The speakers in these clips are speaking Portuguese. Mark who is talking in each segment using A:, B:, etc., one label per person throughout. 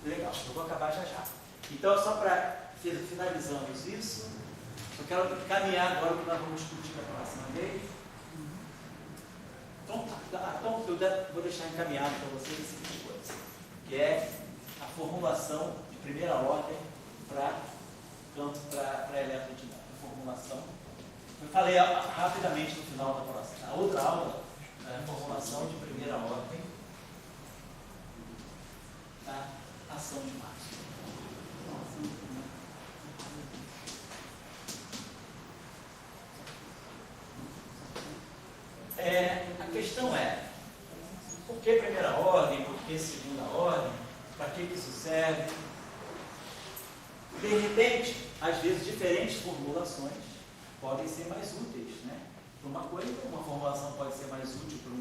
A: Legal, eu vou acabar já já. Então, só para finalizarmos isso, eu quero caminhar agora o que nós vamos discutir na próxima vez. Então, eu vou deixar encaminhado para vocês a seguinte coisa, que é a formulação de primeira ordem para eletrodinâmica. Formulação. Eu falei rapidamente no final da próxima. A outra aula é a formulação de primeira ordem da ação de Maxwell. A questão é, por que primeira ordem, por que segunda ordem, para que isso serve? De repente, às vezes, diferentes formulações podem ser mais úteis, né? Para uma coisa, uma formulação pode ser mais útil para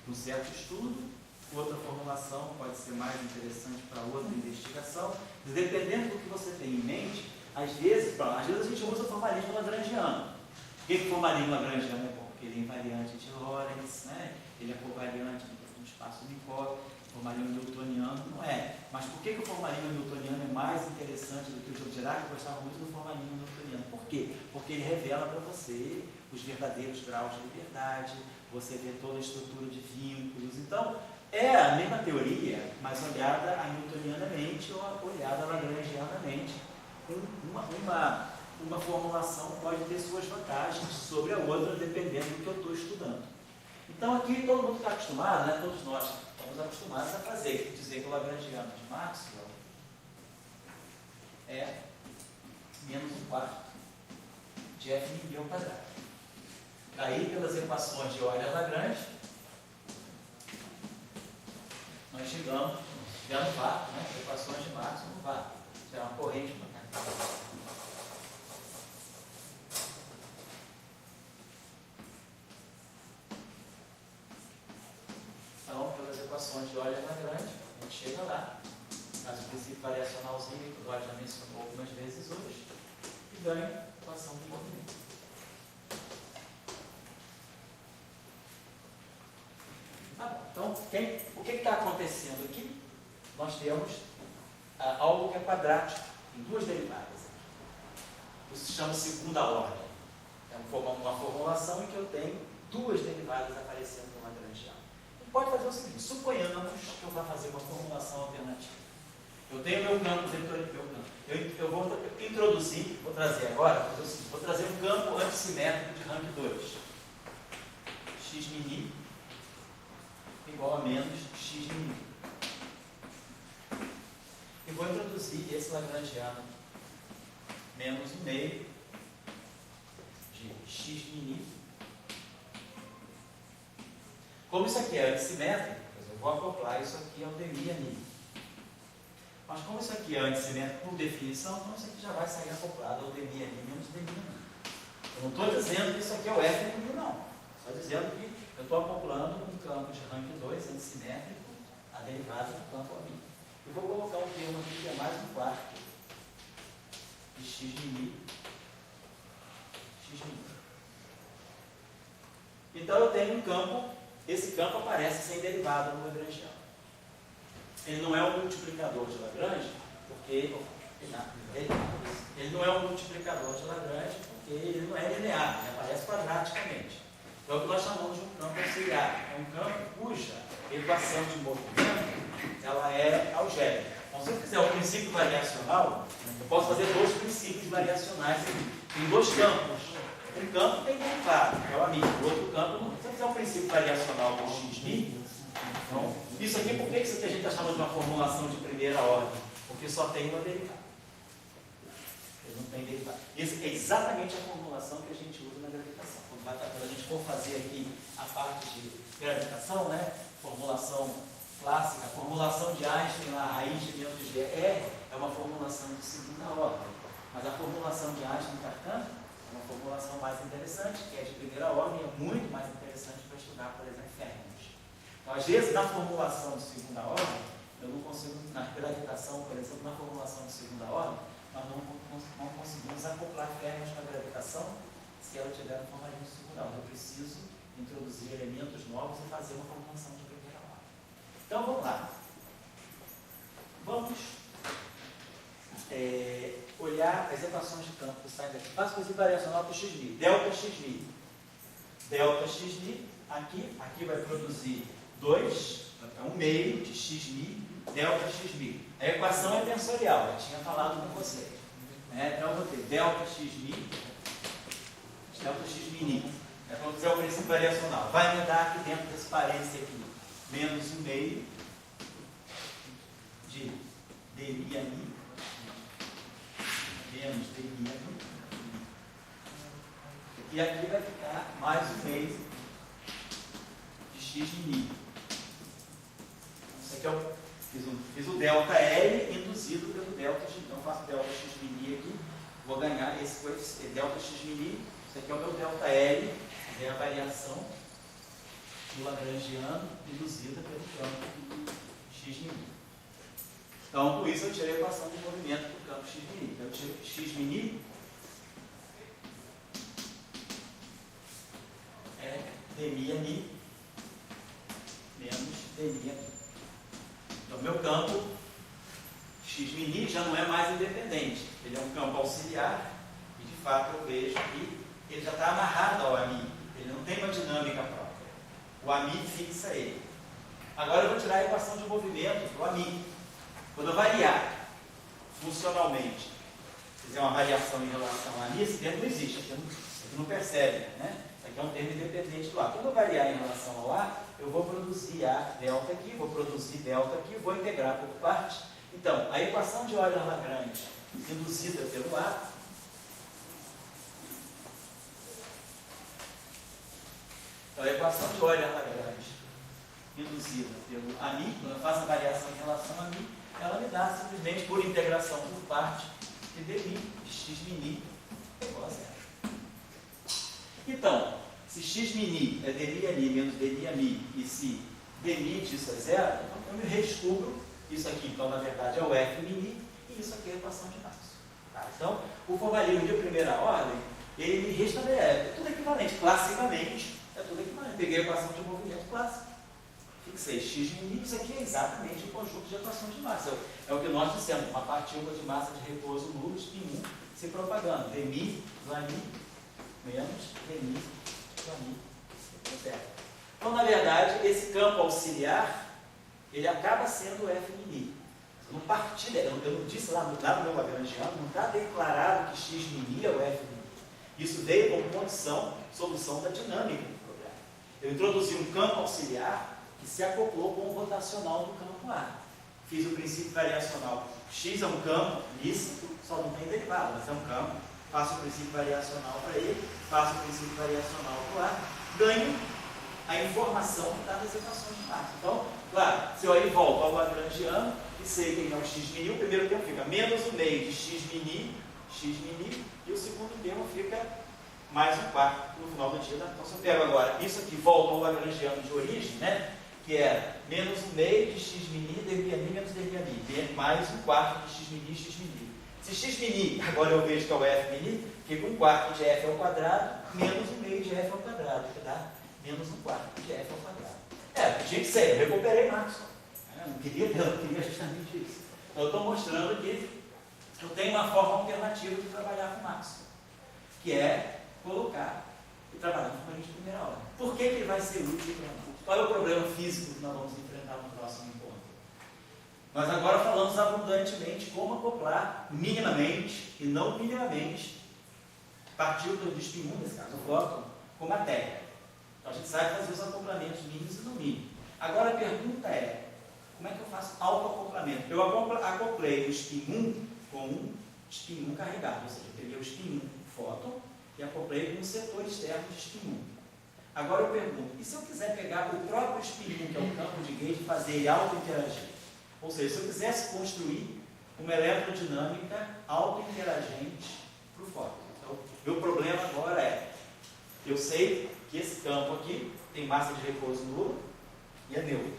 A: um certo estudo, outra formulação pode ser mais interessante para outra investigação, dependendo do que você tem em mente. Às vezes a gente usa o formalismo lagrangiano. Por que o formalismo lagrangiano é bom? Porque ele é invariante de Lorentz, né? Ele é covariante do espaço Minkowski. O formalismo newtoniano não é. Mas por que o formalismo newtoniano é mais interessante do que o Dirac? Eu gostava muito do formalismo newtoniano. Por quê? Porque ele revela para você os verdadeiros graus de liberdade, você vê toda a estrutura de vínculos. Então, é a mesma teoria, mas olhada newtonianamente ou olhada lagrangianamente. Uma formulação pode ter suas vantagens sobre a outra, dependendo do que eu estou estudando. Então, aqui todo mundo está acostumado, né? Todos nós estamos acostumados a dizer que o lagrangiano de Maxwell é menos um quarto de f ao quadrado. Daí, pelas equações de Euler-Lagrange, nós chegamos no vácuo, né? Equações de Maxwell no vácuo. Isso é uma corrente mecânica. Então, pelas equações de Euler-Lagrange, a gente chega lá, faz o princípio variacionalzinho, que o Euler já mencionou algumas vezes hoje, e ganha a equação do movimento. Então, o que está acontecendo aqui? Nós temos algo que é quadrático, em duas derivadas. Isso se chama segunda ordem. É uma formulação em que eu tenho duas derivadas aparecendo no lagrangiano. Pode fazer o seguinte: suponhamos que eu vá fazer uma formulação alternativa. Eu tenho meu campo vetorial. Eu vou introduzir, vou trazer agora, vou trazer um campo antissimétrico de rank 2. X mini igual a menos x mini. E vou introduzir esse lagrangiano menos o meio de x mini. Como isso aqui é antissimétrico, eu vou acoplar isso aqui ao dmi. Mas como isso aqui é antissimétrico por definição, então isso aqui já vai sair acoplado ao dmi menos dmi. Eu não estou dizendo que isso aqui é o f no não. Estou dizendo que eu estou acoplando um campo de rank 2 antissimétrico à derivada do campo a mim. Eu vou colocar um termo aqui que é mais um quarto de x mini. Então eu tenho um campo. Esse campo aparece sem derivada no lagrangiano. Ele não é um multiplicador de Lagrange, porque ele não é um multiplicador de Lagrange, porque ele não é linear, ele aparece quadraticamente. Então é o que nós chamamos de um campo auxiliar. É um campo cuja equação de movimento ela é algébrica. Então, se eu fizer um princípio variacional, eu posso fazer dois princípios variacionais em dois campos. Um campo tem derivada, que é o amigo. O outro campo, se eu fizer um princípio variacional com x', então, isso aqui, por que isso aqui a gente está chamando de uma formulação de primeira ordem? Porque só tem uma derivada. Ele não tem derivada. Isso é exatamente a formulação que a gente usa na gravitação. Quando a gente for fazer aqui a parte de gravitação, né? Formulação clássica, a formulação de Einstein, a raiz de dentro de G é uma formulação de segunda ordem. Mas a formulação de Einstein, portanto, é uma formulação mais interessante, que é de primeira ordem, é muito mais interessante para estudar, por exemplo, fermions. Então, às vezes, na formulação de segunda ordem, eu não consigo, na gravitação, por exemplo, na formulação de segunda ordem, nós não conseguimos acoplar fermions com a gravitação se ela tiver no formalismo de segunda ordem. Eu preciso introduzir elementos novos e fazer uma formulação de primeira ordem. Então, vamos lá. vamos olhar as equações de campo que saem daqui. Faço princípio variacional para o xmi. Delta xmi. Delta xmi, aqui vai produzir 2, é um meio de xmi, delta xmi. A equação é tensorial, eu tinha falado com vocês. Então eu vou ter delta xmi, delta xmi. É para fazer o princípio variacional. Vai me dar aqui dentro desse parênteses aqui, menos um meio de dmi a mi, menos dmi a mi. E aqui vai ficar mais um meio de x mi. Isso aqui fiz o delta L induzido pelo delta x. Então faço delta x mi aqui, vou ganhar esse coeficiente delta x mi. Isso aqui é o meu delta L, é a variação do lagrangiano induzida pelo campo x mi. Então, com isso eu tirei a equação de movimento do campo x mi. Então, eu tiro x mi é dmi a mi menos dmi a mi. Então, meu campo x mi já não é mais independente. Ele é um campo auxiliar e, de fato, eu vejo que ele já está amarrado ao ami. Ele não tem uma dinâmica própria. O ami fixa ele. Agora eu vou tirar a equação de movimento do ami. Quando eu variar funcionalmente, fizer uma variação em relação ao ami, esse termo não existe, aqui não percebe, né? Isso aqui é um termo independente do A. Quando eu variar em relação ao A, eu vou produzir A delta aqui, vou produzir delta aqui, vou integrar por parte. Então, a equação de Euler-Lagrange induzida pelo A, então, a equação de Euler-Lagrange induzida pelo ami, quando eu faço a variação em relação a mi, ela me dá simplesmente por integração por parte de dmi de x mini igual a zero. Então, se x mini é dmi a mi menos dmi a mi e se dmi disso é zero, então eu me redescubro isso aqui, então na verdade é o f mini e isso aqui é a equação de Maxwell. Tá? Então, o formalismo de primeira ordem, ele me restabelece, é tudo equivalente, classicamente, é tudo equivalente. Peguei a equação de movimento clássico. Fixei x mini, isso aqui é exatamente o conjunto de equações de massa. É o que nós dissemos, uma partícula de massa de repouso nulo, spin 1, se propagando. Dmi do ami menos dmi do ami. Então, na verdade, esse campo auxiliar, ele acaba sendo o f mini. Não partilha, eu não disse lá no meu lagrangiano, não está declarado que x mini é o f mini. Isso veio como condição, solução da dinâmica do problema. Eu introduzi um campo auxiliar que se acoplou com o rotacional do campo A. Fiz o princípio variacional. X é um campo lícito, só não tem derivado, mas é um campo. Faço o princípio variacional para ele, faço o princípio variacional para o A, ganho a informação que está nas equações de Maxwell. Então, claro, se eu aí volto ao lagrangiano e sei que é o x mini, o primeiro termo fica menos o meio de x mini, e o segundo termo fica mais um quarto no final do dia. Então, se eu pego agora isso aqui, volto ao lagrangiano de origem, né? Que é menos um meio de x mini, dmi a mi menos dmi a mi, mais um quarto de x mini, x mini. Se x mini, agora eu vejo que é o f mini, fica um quarto de f ao quadrado, menos um meio de f ao quadrado, que dá menos um quarto de f ao quadrado. Tinha que ser, eu recuperei Maxwell. Eu não queria justamente isso. Então, eu estou mostrando que eu tenho uma forma alternativa de trabalhar com Maxwell, que é colocar e trabalhar com corrente de primeira ordem. Por que ele vai ser útil para nós? Qual é o problema físico que nós vamos enfrentar no próximo encontro? Nós agora falamos abundantemente como acoplar minimamente e não minimamente partículas de spin 1, nesse caso o próton, com matéria. Então a gente sabe fazer os acoplamentos mínimos e não mínimos. Agora a pergunta é, como é que eu faço autoacoplamento? Eu acoplei o spin 1 com um spin 1 carregado, ou seja, eu peguei o spin 1 fóton e acoplei com um setor externo de spin 1. Agora eu pergunto, e se eu quiser pegar o próprio spin 1, que é o campo de gauge, e fazer ele auto-interagir? Ou seja, se eu quisesse construir uma eletrodinâmica auto-interagente para o fóton. Então, meu problema agora é, eu sei que esse campo aqui tem massa de repouso nula e é neutro.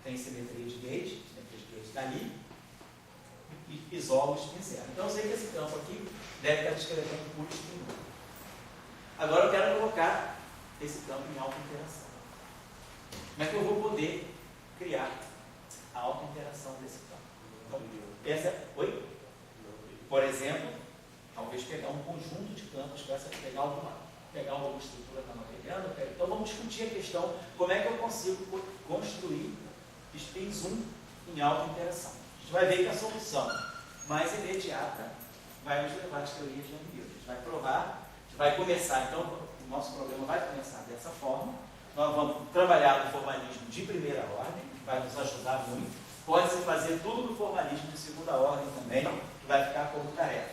A: Tem simetria de gauge está ali, e isolo o spin zero. Então eu sei que esse campo aqui deve estar descrevendo puro spin 1. Agora eu quero colocar esse campo em auto-interação. Como é que eu vou poder criar a auto-interação desse campo? Essa, oi? Por exemplo, talvez pegar um conjunto de campos, pegar alguma estrutura camareliana. Então vamos discutir a questão, como é que eu consigo construir spin zoom em alta interação. A gente vai ver que a solução mais imediata vai nos levar às teorias de Young Mills. A gente vai provar, a gente vai começar, então o nosso problema vai começar dessa forma. Nós vamos trabalhar no formalismo de primeira ordem, que vai nos ajudar muito. Pode-se fazer tudo no formalismo de segunda ordem também, que vai ficar como tarefa.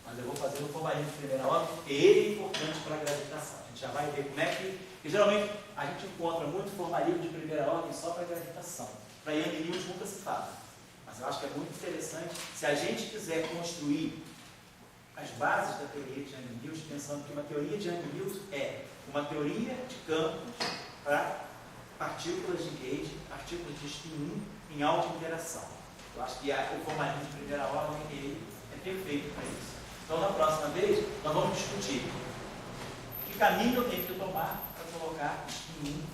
A: Mas eu vou fazer no formalismo de primeira ordem, porque ele é importante para a gravitação. A gente já vai ver como é que... Porque geralmente a gente encontra muito formalismo de primeira ordem só para gravitação. Para Young Mills nunca se fala. Mas eu acho que é muito interessante, se a gente quiser construir as bases da teoria de Young Mills, pensando que uma teoria de Young Mills é uma teoria de campos para partículas de gauge, partículas de spin em alta interação. Eu acho que o formalismo de primeira ordem ele é perfeito para isso. Então, na próxima vez, nós vamos discutir que caminho eu tenho que tomar para colocar spin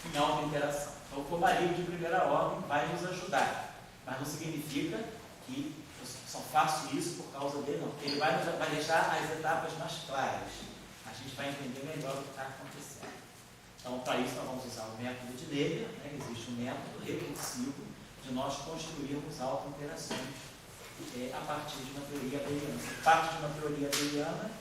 A: em alta interação. Então, o formalismo de primeira ordem vai nos ajudar, mas não significa que eu só faço isso por causa dele, não. Ele vai deixar as etapas mais claras. A gente vai entender melhor o que está acontecendo. Então, para isso, nós vamos usar o método de Neber, né? Existe um método recursivo de nós construirmos auto-interações a partir de uma teoria abeliana. Você parte de uma teoria abeliana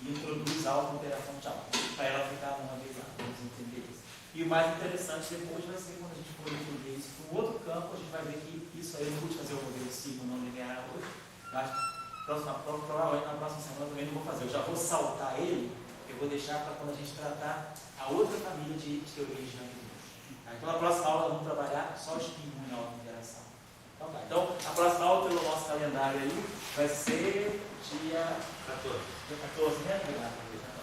A: e introduz a auto-interação de alta, para ela ficar uma abeliana. Vamos entender isso. E o mais interessante depois vai ser quando a gente for entender isso para um outro campo, a gente vai ver que isso aí eu não vou fazer o modelo sigma não linear hoje, mas provavelmente na próxima semana também não vou fazer. Eu já vou saltar ele, eu vou deixar para quando a gente tratar a outra família de teorias de Young Mills. Então na próxima aula nós vamos trabalhar só os spin em alta interação. Então, tá. Então a próxima aula pelo nosso calendário aí vai ser dia 14, né? Obrigado.